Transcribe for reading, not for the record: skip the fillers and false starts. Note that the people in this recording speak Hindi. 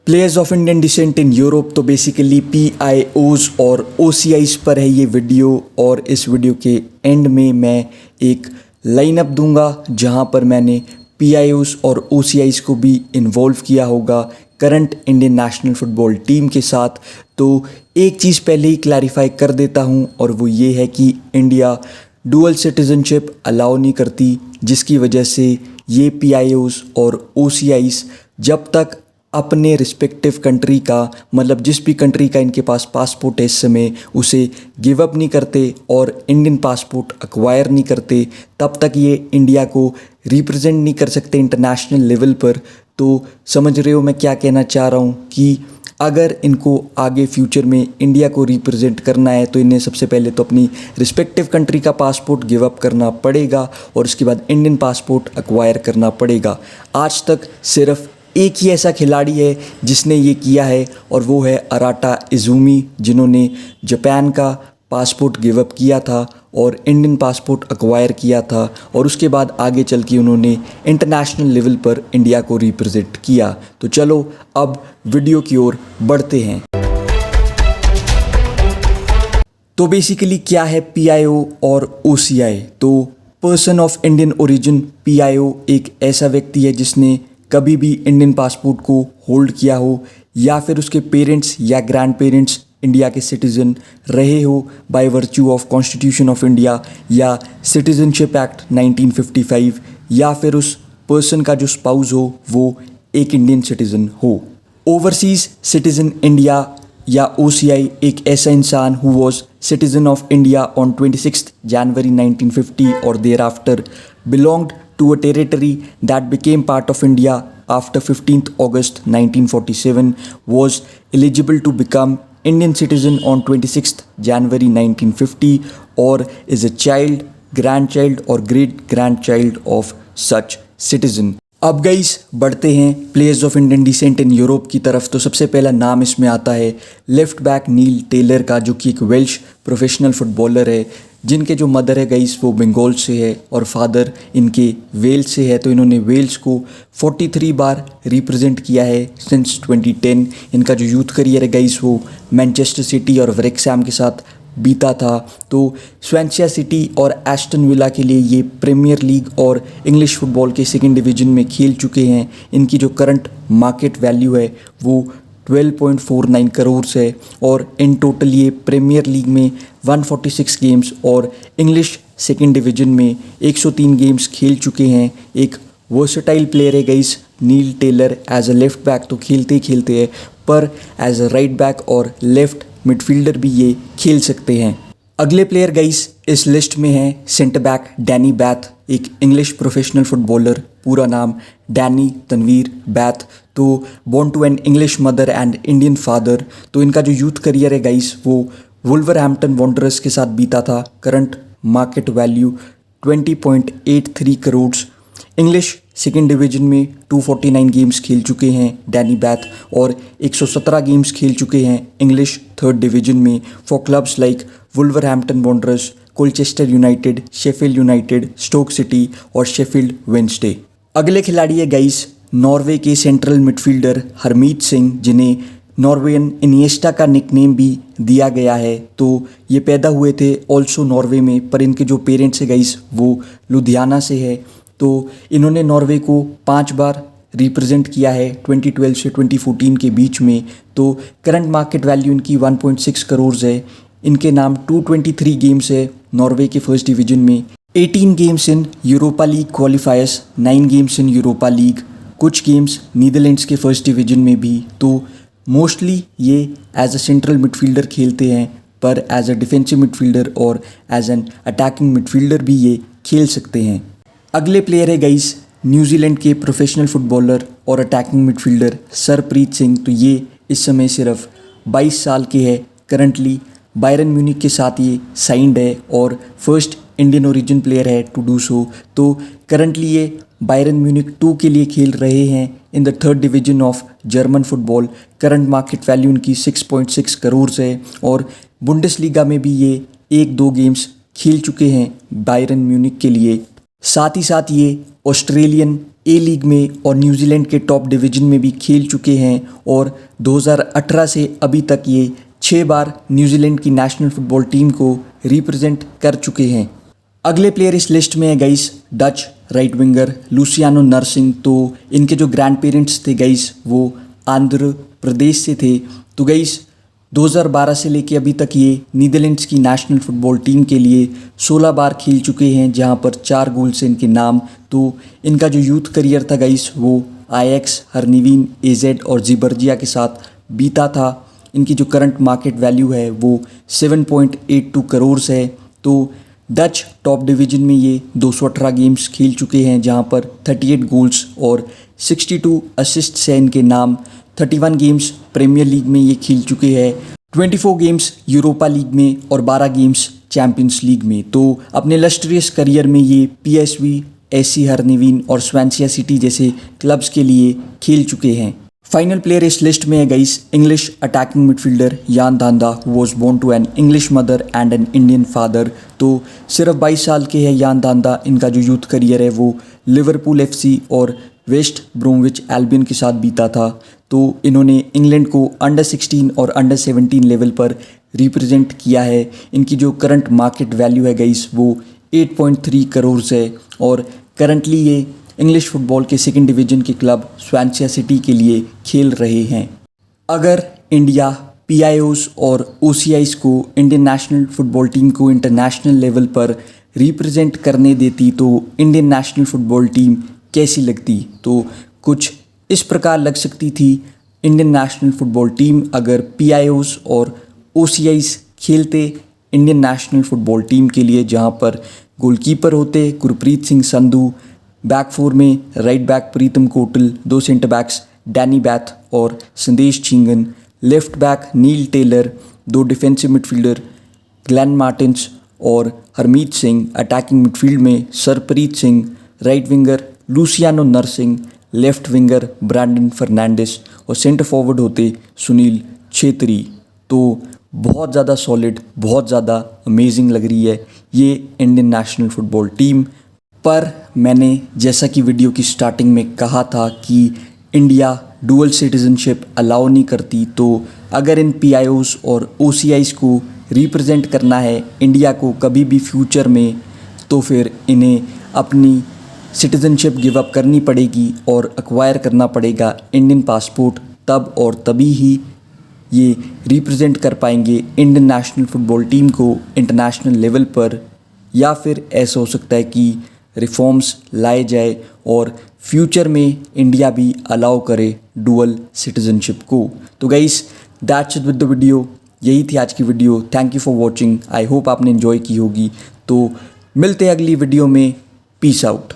Players of Indian descent in Europe, तो बेसिकली PIOs और OCIs पर है ये वीडियो। और इस वीडियो के एंड में मैं एक लाइनअप दूंगा जहां पर मैंने PIOs और OCIs को भी इन्वॉल्व किया होगा current Indian national football team के साथ। तो एक चीज़ पहले ही क्लैरिफाई कर देता हूं, और वो ये है कि इंडिया डुअल सिटीजनशिप अलाउ नहीं करती, जिसकी वजह से ये PIOs और OCIs जब तक अपने रिस्पेक्टिव कंट्री का, मतलब जिस भी कंट्री का इनके पास पासपोर्ट है इस समय, उसे गिव अप नहीं करते और इंडियन पासपोर्ट एक्वायर नहीं करते, तब तक ये इंडिया को रिप्रेजेंट नहीं कर सकते इंटरनेशनल लेवल पर। तो समझ रहे हो मैं क्या कहना चाह रहा हूँ कि अगर इनको आगे फ्यूचर में इंडिया को रिप्रेजेंट करना है तो इन्हें सबसे पहले तो अपनी रिस्पेक्टिव कंट्री का पासपोर्ट गिव अप करना पड़ेगा और उसके बाद इंडियन पासपोर्ट एक्वायर करना पड़ेगा। आज तक सिर्फ एक ही ऐसा खिलाड़ी है जिसने ये किया है, और वो है अराटा इज़ुमी, जिन्होंने जापान का पासपोर्ट गिव अप किया था और इंडियन पासपोर्ट एक्वायर किया था, और उसके बाद आगे चल के उन्होंने इंटरनेशनल लेवल पर इंडिया को रिप्रेजेंट किया। तो चलो अब वीडियो की ओर बढ़ते हैं। तो बेसिकली क्या है PIO और OCI? तो person of Indian origin PIO एक ऐसा व्यक्ति है जिसने कभी भी इंडियन पासपोर्ट को होल्ड किया हो, या फिर उसके पेरेंट्स या ग्रैंड पेरेंट्स इंडिया के सिटीज़न रहे हो by virtue of constitution of India या सिटीजनशिप एक्ट 1955, या फिर उस पर्सन का जो स्पाउस हो वो एक इंडियन सिटीज़न हो। ओवरसीज़ सिटीज़न इंडिया या OCI एक ऐसा इंसान who was citizen of India on 26 January 1950 और thereafter belonged to a territory that became part of India after 15th August 1947 was eligible to become Indian citizen on 26th January 1950 or is a child, grandchild or great grandchild of such citizen। अब गाइस बढ़ते हैं players of Indian descent in Europe की तरफ। तो सबसे पहला नाम इसमें आता है लेफ्ट बैक नील टेलर का, जो कि एक वेल्श प्रोफेशनल फुटबॉलर है, जिनके जो मदर है गाइस वो बंगाल से है और फादर इनके वेल्स से है। तो इन्होंने वेल्स को 43 बार रिप्रेजेंट किया है सिंस 2010। इनका जो यूथ करियर है गाइस वो मैनचेस्टर सिटी और वरेक्सहैम के साथ बीता था। तो स्वानसिया सिटी और एस्टन विला के लिए ये प्रीमियर लीग और इंग्लिश फुटबॉल के सेकंड डिवीज़न में खेल चुके हैं। इनकी जो करंट मार्केट वैल्यू है वो 12.49 करोड़ है, और इन टोटल ये प्रीमियर लीग में 146 गेम्स और इंग्लिश सेकंड डिवीज़न में 103 गेम्स खेल चुके हैं। एक वर्सेटाइल प्लेयर है guys Neil Taylor. As a left back तो खेलते ही खेलते हैं, पर एज अ राइट बैक और लेफ्ट मिडफील्डर भी ये खेल सकते हैं। अगले प्लेयर गाइस इस लिस्ट में है सेंटर बैक डैनी बैथ, एक इंग्लिश प्रोफेशनल फुटबॉलर, पूरा नाम डैनी तनवीर बैथ। तो born to an English mother and Indian father. तो इनका जो यूथ करियर है गाइस वो वुल्वरहैम्पटन वांडरर्स के साथ बीता था। Current market value 20.83 crore. English second division में 249 गेम्स खेल चुके हैं डैनी बैथ, और 117 गेम्स खेल चुके हैं इंग्लिश थर्ड डिवीज़न में for clubs like Wolverhampton Wanderers, Colchester United, Sheffield United, Stoke City और शेफील्ड वेडनेसडे। अगले खिलाड़ी है गाइस नॉर्वे के सेंट्रल मिडफील्डर हरमीत सिंह, जिन्हें नॉर्वेयन इनिएस्टा का निकनेम भी दिया गया है। तो ये पैदा हुए थे ऑल्सो नॉर्वे में, पर इनके जो पेरेंट्स है गाइस वो लुधियाना से है। तो इन्होंने नॉर्वे को 5 बार रिप्रेजेंट किया है 2012 से 2014 के बीच में। तो करंट मार्केट वैल्यू इनकी 1.6 करोड़ है। इनके नाम 223 गेम्स है नॉर्वे के फर्स्ट डिवीज़न में, 18 गेम्स इन यूरोपा लीग क्वालिफायर्स, 9 गेम्स इन यूरोपा लीग, कुछ गेम्स नीदरलैंड्स के फर्स्ट डिवीज़न में भी। तो मोस्टली ये एज अ सेंट्रल मिडफील्डर खेलते हैं, पर एज अ डिफेंसिव मिडफील्डर और एज एन अटैकिंग मिडफील्डर भी ये खेल सकते हैं। अगले प्लेयर है गाइस न्यूजीलैंड के प्रोफेशनल फुटबॉलर और अटैकिंग मिडफील्डर सरप्रीत सिंह। तो ये इस समय सिर्फ 22 साल के है। करंटली बायरन म्यूनिक के साथ ये साइंड है और फर्स्ट इंडियन ओरिजिन प्लेयर है टू डू सो। तो करंटली ये बायरन म्यूनिक 2 के लिए खेल रहे हैं in the third division of German football. Current market value इनकी 6.6 करोड़ है, और बुंडेसलीगा में भी ये 1-2 गेम्स खेल चुके हैं बायरन म्यूनिक के लिए। साथ ही साथ ये ऑस्ट्रेलियन ए लीग में और न्यूजीलैंड के टॉप डिवीज़न में भी खेल चुके हैं और 2018 से अभी तक ये 6 बार न्यूजीलैंड की नेशनल फुटबॉल टीम को रिप्रेजेंट कर चुके हैं। अगले प्लेयर इस लिस्ट में है guys Dutch right winger Luciano nursing. तो इनके जो ग्रैंड पेरेंट्स थे गाइस वो आंध्र प्रदेश से थे। तो गाइस 2012 से लेके अभी तक ये नीदरलैंड्स की नेशनल फुटबॉल टीम के लिए 16 बार खेल चुके हैं, जहां पर 4 गोल से इनके नाम। तो इनका जो यूथ करियर था गाइस वो आईएक्स, हरनिवीन, एजेड और जिबर्जिया के साथ बीता था। इनकी जो करंट मार्केट वैल्यू है वो 7.82 करोड़ है। तो डच टॉप डिवीज़न में ये 218 गेम्स खेल चुके हैं, जहां पर 38 गोल्स और 62 असिस्ट्स हैं इनके नाम। 31 गेम्स प्रीमियर लीग में ये खेल चुके हैं, 24 गेम्स यूरोपा लीग में और 12 गेम्स चैंपियंस लीग में। तो अपने लस्ट्रियस करियर में ये पीएसवी, एसी हरनिवीन और स्वांसिया सिटी जैसे क्लब्स के लिए खेल चुके हैं। फाइनल प्लेयर इस लिस्ट में है guys English attacking midfielder Yan Dhanda, who was born to an English mother and an Indian father. तो सिर्फ 22 साल के हैं यान धांधा। इनका जो यूथ करियर है वो लिवरपूल एफसी और वेस्ट ब्रोमविच एल्बियन के साथ बीता था। तो इन्होंने इंग्लैंड को अंडर 16 और अंडर 17 लेवल पर रिप्रेजेंट किया है। इनकी जो करंट मार्केट वैल्यू है गाइस वो 8.3 करोड़ है और करंटली ये इंग्लिश फुटबॉल के सेकंड डिवीज़न के क्लब स्वांसिया सिटी के लिए खेल रहे हैं। अगर इंडिया पीआईओस और ओसीआईस को इंडियन नेशनल फुटबॉल टीम को इंटरनेशनल लेवल पर रिप्रेजेंट करने देती तो इंडियन नेशनल फुटबॉल टीम कैसी लगती? तो कुछ इस प्रकार लग सकती थी इंडियन नेशनल फुटबॉल टीम अगर पीआईओस और ओसीआईस खेलते इंडियन नेशनल फुटबॉल टीम के लिए, जहां पर गोलकीपर होते गुरप्रीत सिंह संधू, बैक फोर में right back Pritam Kotal, 2 centre backs Danny Batth और Sandesh Jhingan, left back Neil Taylor, 2 defensive midfielder Glen Martins और हरमीत सिंह, अटैकिंग मिडफील्ड में Sarpreet Singh, right winger Luciano Narsingh, left winger Brandon Fernandes और सेंटर फॉरवर्ड होते सुनील छेत्री। तो बहुत ज़्यादा सॉलिड, बहुत ज़्यादा अमेजिंग लग रही है ये इंडियन नेशनल फुटबॉल टीम। पर मैंने जैसा कि वीडियो की स्टार्टिंग में कहा था कि इंडिया डुअल सिटीजनशिप अलाउ नहीं करती। तो अगर इन पीआईओस और ओसीआईस को रिप्रेजेंट करना है इंडिया को कभी भी फ्यूचर में, तो फिर इन्हें अपनी सिटीजनशिप गिव अप करनी पड़ेगी और एक्वायर करना पड़ेगा इंडियन पासपोर्ट। तब और तभी ही ये रिप्रेजेंट कर पाएंगे इंडियन नेशनल फुटबॉल टीम को इंटरनेशनल लेवल पर। या फिर ऐसा हो सकता है कि रिफॉर्म्स लाए जाए और फ्यूचर में इंडिया भी अलाउ करे डुअल सिटीजनशिप को। तो guys that's it with the video. यही थी आज की video. Thank you for watching. I hope आपने एंजॉय की होगी। तो मिलते हैं अगली वीडियो में। Peace out.